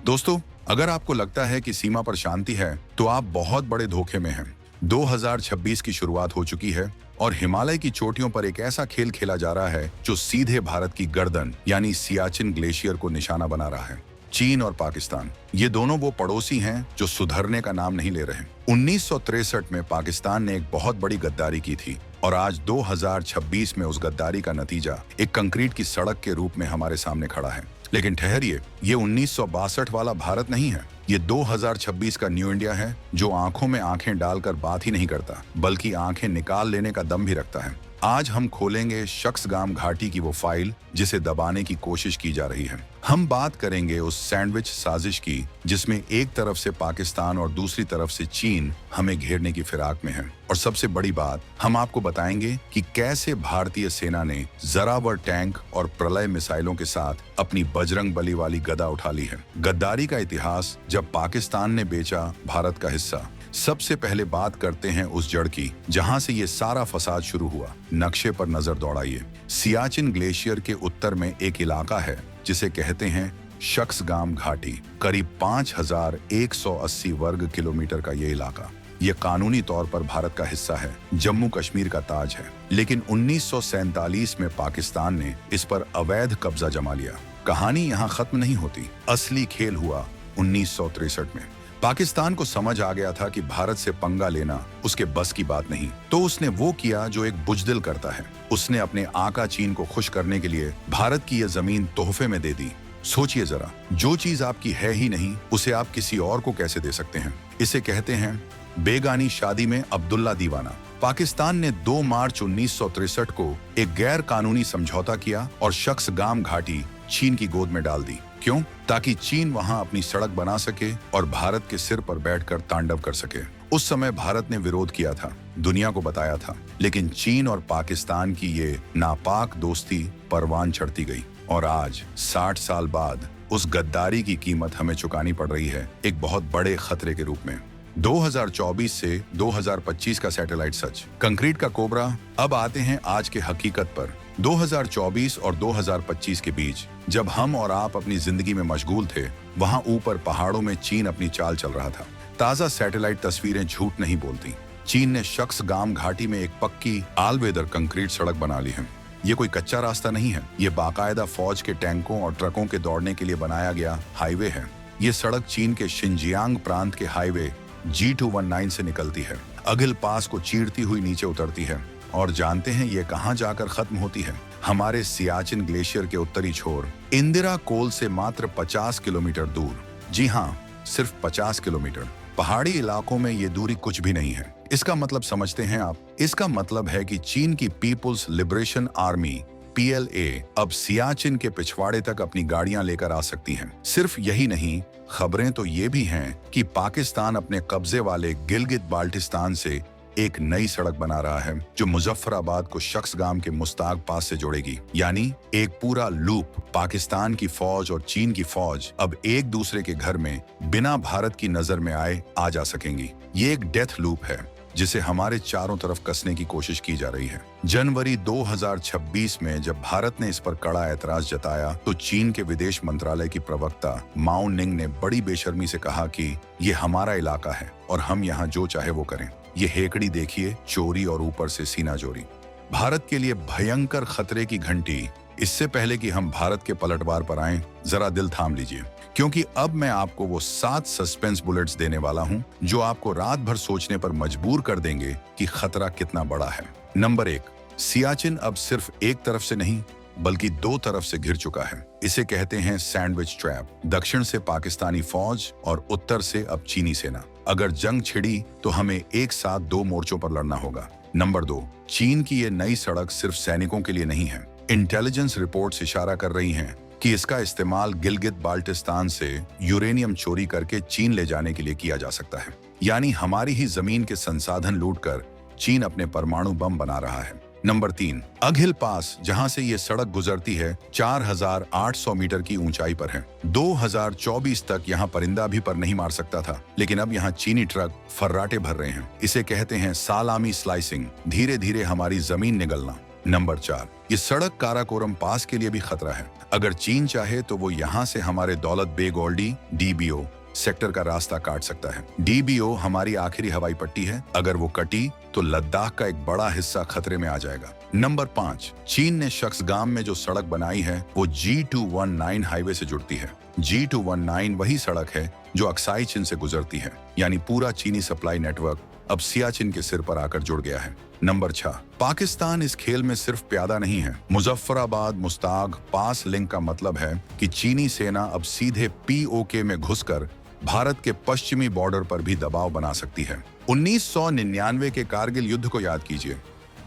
दोस्तों, अगर आपको लगता है कि सीमा पर शांति है, तो आप बहुत बड़े धोखे में हैं। 2026 की शुरुआत हो चुकी है और हिमालय की चोटियों पर एक ऐसा खेल खेला जा रहा है जो सीधे भारत की गर्दन यानी सियाचिन ग्लेशियर को निशाना बना रहा है। चीन और पाकिस्तान, ये दोनों वो पड़ोसी हैं जो सुधरने का नाम नहीं ले रहे। 1963 में पाकिस्तान ने एक बहुत बड़ी गद्दारी की थी और आज 2026 में उस गद्दारी का नतीजा एक कंक्रीट की सड़क के रूप में हमारे सामने खड़ा है। लेकिन ठहरिए, ये 1962 वाला भारत नहीं है। ये 2026 का न्यू इंडिया है जो आंखों में आंखें डालकर बात ही नहीं करता, बल्कि आंखें निकाल लेने का दम भी रखता है। आज हम खोलेंगे शख्सगाम घाटी की वो फाइल जिसे दबाने की कोशिश की जा रही है। हम बात करेंगे उस सैंडविच साजिश की जिसमें एक तरफ से पाकिस्तान और दूसरी तरफ से चीन हमें घेरने की फिराक में है। और सबसे बड़ी बात, हम आपको बताएंगे कि कैसे भारतीय सेना ने जरावर टैंक और प्रलय मिसाइलों के साथ अपनी बजरंग बली वाली गदा उठा ली है। गद्दारी का इतिहास, जब पाकिस्तान ने बेचा भारत का हिस्सा। सबसे पहले बात करते हैं उस जड़ की जहां से ये सारा फसाद शुरू हुआ। नक्शे पर नजर दौड़ाइए। सियाचिन ग्लेशियर के उत्तर में एक इलाका है जिसे कहते हैं शख्सगाम घाटी। करीब 5180 वर्ग किलोमीटर का ये इलाका, ये कानूनी तौर पर भारत का हिस्सा है, जम्मू कश्मीर का ताज है। लेकिन 1947 में पाकिस्तान ने इस पर अवैध कब्जा जमा लिया। कहानी यहाँ खत्म नहीं होती। असली खेल हुआ 1963 में। पाकिस्तान को समझ आ गया था कि भारत से पंगा लेना उसके बस की बात नहीं, तो उसने वो किया जो एक बुजदिल करता है। उसने अपने आका चीन को खुश करने के लिए भारत की यह जमीन तोहफे में दे दी। सोचिए जरा, जो चीज आपकी है ही नहीं उसे आप किसी और को कैसे दे सकते हैं? इसे कहते हैं बेगानी शादी में अब्दुल्ला दीवाना। पाकिस्तान ने 2 मार्च 1963 को एक गैर कानूनी समझौता किया और शख्सगाम घाटी चीन की गोद में डाल दी। क्यों? ताकि चीन वहां अपनी सड़क बना सके और भारत के सिर पर बैठकर तांडव कर सके। उस समय भारत ने विरोध किया था, दुनिया को बताया था, लेकिन चीन और पाकिस्तान की ये नापाक दोस्ती परवान चढ़ती गई। और आज 60 साल बाद उस गद्दारी की कीमत हमें चुकानी पड़ रही है एक बहुत बड़े खतरे के रूप में। 2024 से 2025 का सैटेलाइट सच, कंक्रीट का कोबरा। अब आते हैं आज के हकीकत पर। 2024 और 2025 के बीच जब हम और आप अपनी जिंदगी में मशगूल थे, वहां ऊपर पहाड़ों में चीन अपनी चाल चल रहा था। ताजा सैटेलाइट तस्वीरें झूठ नहीं बोलती। चीन ने शख्सगाम घाटी में एक पक्की आल-वेदर कंक्रीट सड़क बना ली है। ये कोई कच्चा रास्ता नहीं है, ये बाकायदा फौज के टैंकों और ट्रकों के दौड़ने के लिए बनाया गया हाईवे है। ये सड़क चीन के शिनजियांग प्रांत के हाईवे G219 से निकलती है, अगिल पास को चीरती हुई नीचे उतरती है। और जानते हैं ये कहां जाकर खत्म होती है? हमारे सियाचिन ग्लेशियर के उत्तरी छोर, इंदिरा कोल से मात्र 50 किलोमीटर दूर। जी हाँ, सिर्फ 50 किलोमीटर। पहाड़ी इलाकों में ये दूरी कुछ भी नहीं है। इसका मतलब समझते हैं आप? इसका मतलब है कि चीन की पीपुल्स लिबरेशन आर्मी PLA अब सियाचिन के पिछवाड़े तक अपनी गाड़ियां लेकर आ सकती हैं। सिर्फ यही नहीं, खबरें तो ये भी हैं कि पाकिस्तान अपने कब्जे वाले गिलगित बाल्टिस्तान से एक नई सड़क बना रहा है जो मुजफ्फराबाद को शख्सगाम के मुस्ताक पास से जोड़ेगी। यानी एक पूरा लूप। पाकिस्तान की फौज और चीन की फौज अब एक दूसरे के घर में बिना भारत की नजर में आए आ जा सकेंगी। ये एक डेथ लूप है जिसे हमारे चारों तरफ कसने की कोशिश की जा रही है। जनवरी 2026 में जब भारत ने इस पर कड़ा ऐतराज जताया तो चीन के विदेश मंत्रालय की प्रवक्ता माओ निंग ने बड़ी बेशर्मी से कहा कि ये हमारा इलाका है और हम यहाँ जो चाहे वो करें। ये हेकड़ी देखिए, चोरी और ऊपर से सीना जोरी। भारत के लिए भयंकर खतरे की घंटी। इससे पहले कि हम भारत के पलटवार पर आएं, जरा दिल थाम लीजिए, क्योंकि अब मैं आपको वो 7 सस्पेंस बुलेट्स देने वाला हूं जो आपको रात भर सोचने पर मजबूर कर देंगे कि खतरा कितना बड़ा है। नंबर 1, सियाचिन अब सिर्फ एक तरफ से नहीं बल्कि 2 तरफ से घिर चुका है। इसे कहते हैं सैंडविच ट्रैप। दक्षिण से पाकिस्तानी फौज और उत्तर से अब चीनी सेना। अगर जंग छिड़ी तो हमें एक साथ 2 मोर्चों पर लड़ना होगा। नंबर 2, चीन की ये नई सड़क सिर्फ सैनिकों के लिए नहीं है। इंटेलिजेंस रिपोर्ट्स इशारा कर रही हैं कि इसका इस्तेमाल गिलगित बाल्टिस्तान से यूरेनियम चोरी करके चीन ले जाने के लिए किया जा सकता है। यानी हमारी ही जमीन के संसाधन लूटकर चीन अपने परमाणु बम बना रहा है। नंबर 3, अघिल पास, जहां से ये सड़क गुजरती है, 4800 मीटर की ऊंचाई पर है। 2024 तक यहाँ परिंदा भी पर नहीं मार सकता था, लेकिन अब यहाँ चीनी ट्रक फर्राटे भर रहे हैं। इसे कहते हैं सालामी स्लाइसिंग, धीरे धीरे हमारी जमीन निगलना। नंबर 4, ये सड़क काराकोरम पास के लिए भी खतरा है। अगर चीन चाहे तो वो यहाँ से हमारे दौलत बेग ओल्डी DBO सेक्टर का रास्ता काट सकता है। DBO हमारी आखिरी हवाई पट्टी है। अगर वो कटी तो लद्दाख का एक बड़ा हिस्सा खतरे में आ जाएगा। नंबर 5, चीन ने शक्सगाम में जो सड़क बनाई है वो G219 हाईवे से जुड़ती है। G219 वही सड़क है जो अक्साई चीन से गुजरती है, यानी पूरा चीनी सप्लाई नेटवर्क अब सियाचिन के सिर पर आकर जुड़ गया है। नंबर 6, पाकिस्तान इस खेल में सिर्फ प्यादा नहीं है। मुजफ्फराबाद मुस्ताग पास लिंक का मतलब है कि चीनी सेना अब सीधे POK में घुसकर भारत के पश्चिमी बॉर्डर पर भी दबाव बना सकती है। 1999 के कारगिल युद्ध को याद कीजिए।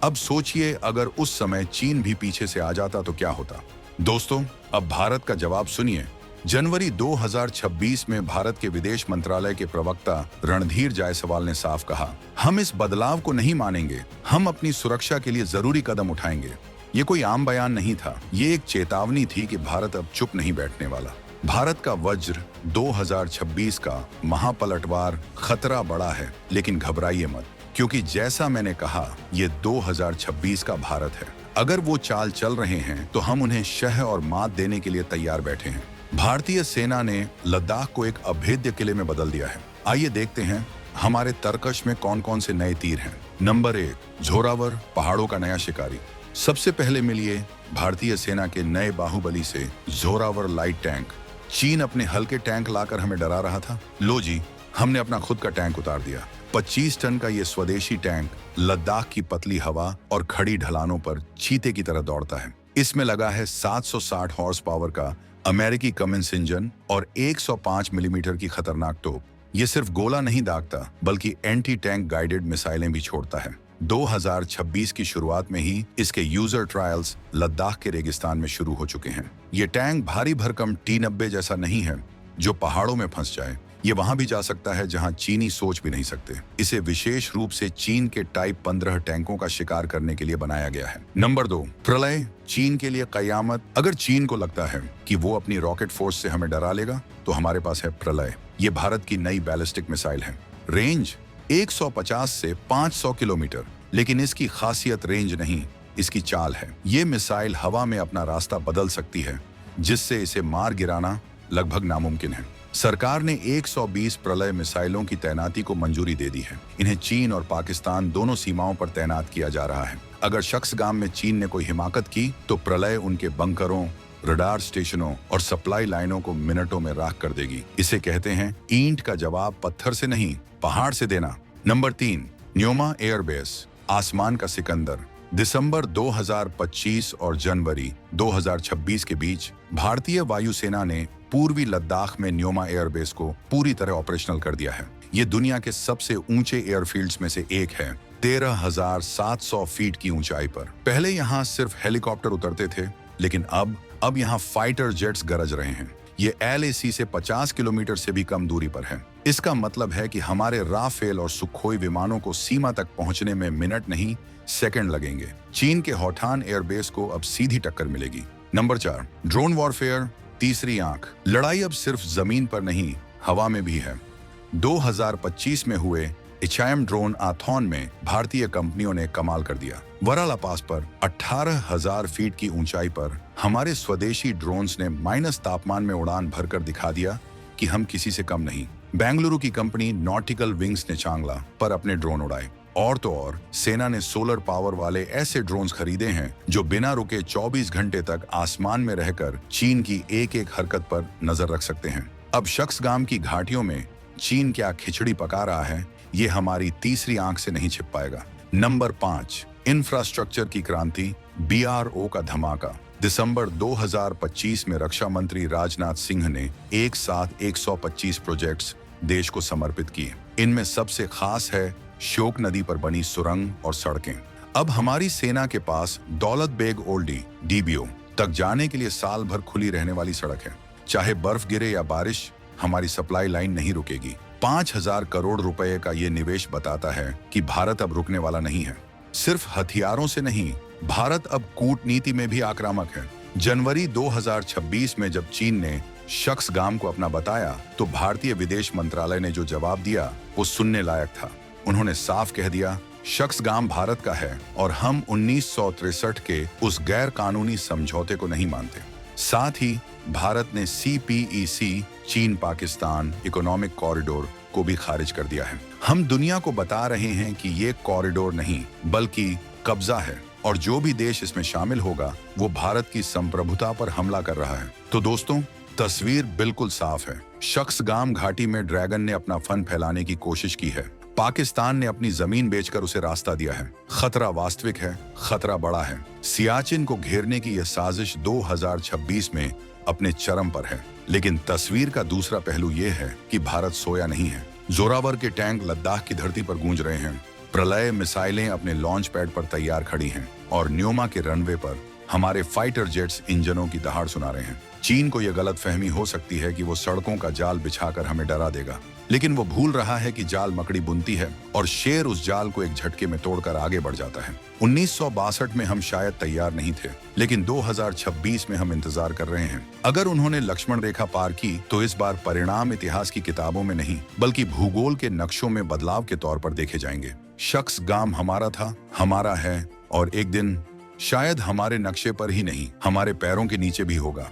अब सोचिए अगर उस समय चीन भी पीछे से आ जाता तो क्या होता। दोस्तों, अब भारत का जवाब सुनिए। जनवरी 2026 में भारत के विदेश मंत्रालय के प्रवक्ता रणधीर जायसवाल ने साफ कहा, हम इस बदलाव को नहीं मानेंगे, हम अपनी सुरक्षा के लिए जरूरी कदम उठाएंगे। ये कोई आम बयान नहीं था, ये एक चेतावनी थी कि भारत अब चुप नहीं बैठने वाला। भारत का वज्र 2026 का महापलटवार खतरा बड़ा है, लेकिन घबराइए मत, क्योंकि जैसा मैंने कहा, ये 2026 का भारत है। अगर वो चाल चल रहे हैं तो हम उन्हें शह और मात देने के लिए तैयार बैठे हैं। भारतीय सेना ने लद्दाख को एक अभेद्य किले में बदल दिया है। आइए देखते हैं हमारे तरकश में कौन कौन से नए तीर हैं। नंबर 1, झोरावर, पहाड़ों का नया शिकारी। सबसे पहले मिलिए भारतीय सेना के नए बाहुबली से, झोरावर लाइट टैंक। चीन अपने हल्के टैंक लाकर हमें डरा रहा था। लो जी, हमने अपना खुद का टैंक उतार दिया। 25 टन का ये स्वदेशी टैंक लद्दाख की पतली हवा और खड़ी ढलानों पर चीते की तरह दौड़ता है। इसमें लगा है 760 हॉर्स पावर का अमेरिकी कमिंस इंजन और 105 मिलीमीटर की खतरनाक तोप। ये सिर्फ गोला नहीं दागता, बल्कि एंटी टैंक गाइडेड मिसाइलें भी छोड़ता है। 2026 की शुरुआत में ही इसके यूजर ट्रायल्स लद्दाख के रेगिस्तान में शुरू हो चुके हैं। ये टैंक भारी भरकम T-90 जैसा नहीं है जो पहाड़ों में फंस जाए। ये वहां भी जा सकता है जहां चीनी सोच भी नहीं सकते। इसे विशेष रूप से चीन के टाइप 15 टैंकों का शिकार करने के लिए बनाया गया है। नंबर 2, प्रलय, चीन के लिए कयामत। अगर चीन को लगता है कि वो अपनी रॉकेट फोर्स से हमें डरा लेगा, तो हमारे पास है प्रलय। ये भारत की नई बैलिस्टिक मिसाइल है। रेंज 150 से 500 किलोमीटर, लेकिन इसकी खासियत रेंज नहीं, इसकी चाल है। ये मिसाइल हवा में अपना रास्ता बदल सकती है, जिससे इसे मार गिराना लगभग नामुमकिन है। सरकार ने 120 प्रलय मिसाइलों की तैनाती को मंजूरी दे दी है। इन्हें चीन और पाकिस्तान दोनों सीमाओं पर तैनात किया जा रहा है। अगर शक्सगाम में चीन ने कोई हिमाकत की, तो प्रलय उनके बंकरों, रडार स्टेशनों और सप्लाई लाइनों को मिनटों में राख कर देगी। इसे कहते हैं ईंट का जवाब पत्थर से नहीं, पहाड़ से देना। नंबर 3, न्योमा एयरबेस, आसमान का सिकंदर। दिसंबर 2025 और जनवरी 2026 के बीच भारतीय वायुसेना ने पूर्वी लद्दाख में न्योमा एयरबेस को पूरी तरह ऑपरेशनल कर दिया है। ये दुनिया के सबसे ऊंचे एयरफील्ड्स में से एक है, 13,700 फीट की ऊंचाई पर। पहले यहाँ सिर्फ हेलीकॉप्टर उतरते थे, लेकिन अब यहाँ फाइटर जेट्स गरज रहे हैं। ये LAC से 50 किलोमीटर से भी कम दूरी पर है। इसका मतलब है कि हमारे राफेल और सुखोई विमानों को सीमा तक पहुंचने में मिनट नहीं, सेकंड लगेंगे। चीन के होठान एयरबेस को अब सीधी टक्कर मिलेगी। नंबर 4, ड्रोन वॉरफेयर, तीसरी आंख। लड़ाई अब सिर्फ जमीन पर नहीं, हवा में भी है। 2025 में हुए इचायम ड्रोन आथॉन में भारतीय कंपनियों ने कमाल कर दिया। वराला पास पर 18,000 फीट की ऊंचाई पर हमारे स्वदेशी ड्रोन्स ने माइनस तापमान में उड़ान भरकर दिखा दिया कि हम किसी से कम नहीं। बेंगलुरु की कंपनी नॉटिकल विंग्स ने चांगला पर अपने ड्रोन उड़ाए। और तो और, सेना ने सोलर पावर वाले ऐसे ड्रोन्स खरीदे हैं जो बिना रुके 24 घंटे तक आसमान में रहकर चीन की एक एक हरकत पर नजर रख सकते हैं। अब शक्सगाम की घाटियों में चीन क्या खिचड़ी पका रहा है, ये हमारी तीसरी आंख से नहीं छिप पाएगा। नंबर 5, इंफ्रास्ट्रक्चर की क्रांति, BRO का धमाका। दिसंबर 2025 में रक्षा मंत्री राजनाथ सिंह ने एक साथ 125 प्रोजेक्ट्स देश को समर्पित किए। इनमें सबसे खास है श्योक नदी पर बनी सुरंग और सड़कें। अब हमारी सेना के पास दौलत बेग ओल्डी DBO तक जाने के लिए साल भर खुली रहने वाली सड़क है। चाहे बर्फ गिरे या बारिश, हमारी सप्लाई लाइन नहीं रुकेगी। 5,000 करोड़ रुपए का ये निवेश बताता है कि भारत अब रुकने वाला नहीं है। सिर्फ हथियारों से नहीं, भारत अब कूटनीति में भी आक्रामक है। जनवरी 2026 में जब चीन ने शक्सगाम को अपना बताया, तो भारतीय विदेश मंत्रालय ने जो जवाब दिया वो सुनने लायक था। उन्होंने साफ कह दिया, शख्सगाम भारत का है और हम 1963 के उस गैर कानूनी समझौते को नहीं मानते। साथ ही भारत ने CPEC चीन पाकिस्तान इकोनॉमिक कॉरिडोर को भी खारिज कर दिया है। हम दुनिया को बता रहे हैं कि ये कॉरिडोर नहीं बल्कि कब्जा है और जो भी देश इसमें शामिल होगा वो भारत की संप्रभुता पर हमला कर रहा है। तो दोस्तों, तस्वीर बिल्कुल साफ है। शख्सगाम घाटी में ड्रैगन ने अपना फन फैलाने की कोशिश की है। पाकिस्तान ने अपनी जमीन बेचकर उसे रास्ता दिया है। खतरा वास्तविक है, खतरा बड़ा है। सियाचिन को घेरने की यह साजिश 2026 में अपने चरम पर है। लेकिन तस्वीर का दूसरा पहलू यह है कि भारत सोया नहीं है। जोरावर के टैंक लद्दाख की धरती पर गूंज रहे हैं। प्रलय मिसाइलें अपने लॉन्च पैड पर तैयार खड़ी हैं और न्योमा के रनवे पर हमारे फाइटर जेट्स इंजनों की दहाड़ सुना रहे हैं। चीन को यह गलतफहमी हो सकती है कि वो सड़कों का जाल बिछाकर हमें डरा देगा, लेकिन वो भूल रहा है कि जाल मकड़ी बुनती है और शेर उस जाल को एक झटके में तोड़कर आगे बढ़ जाता है। 1962 में हम शायद तैयार नहीं थे, लेकिन 2026 में हम इंतजार कर रहे हैं। अगर उन्होंने लक्ष्मण रेखा पार की तो इस बार परिणाम इतिहास की किताबों में नहीं बल्कि भूगोल के नक्शों में बदलाव के तौर पर देखे जाएंगे। शख्सगाम हमारा था, हमारा है और एक दिन शायद हमारे नक्शे पर ही नहीं, हमारे पैरों के नीचे भी होगा।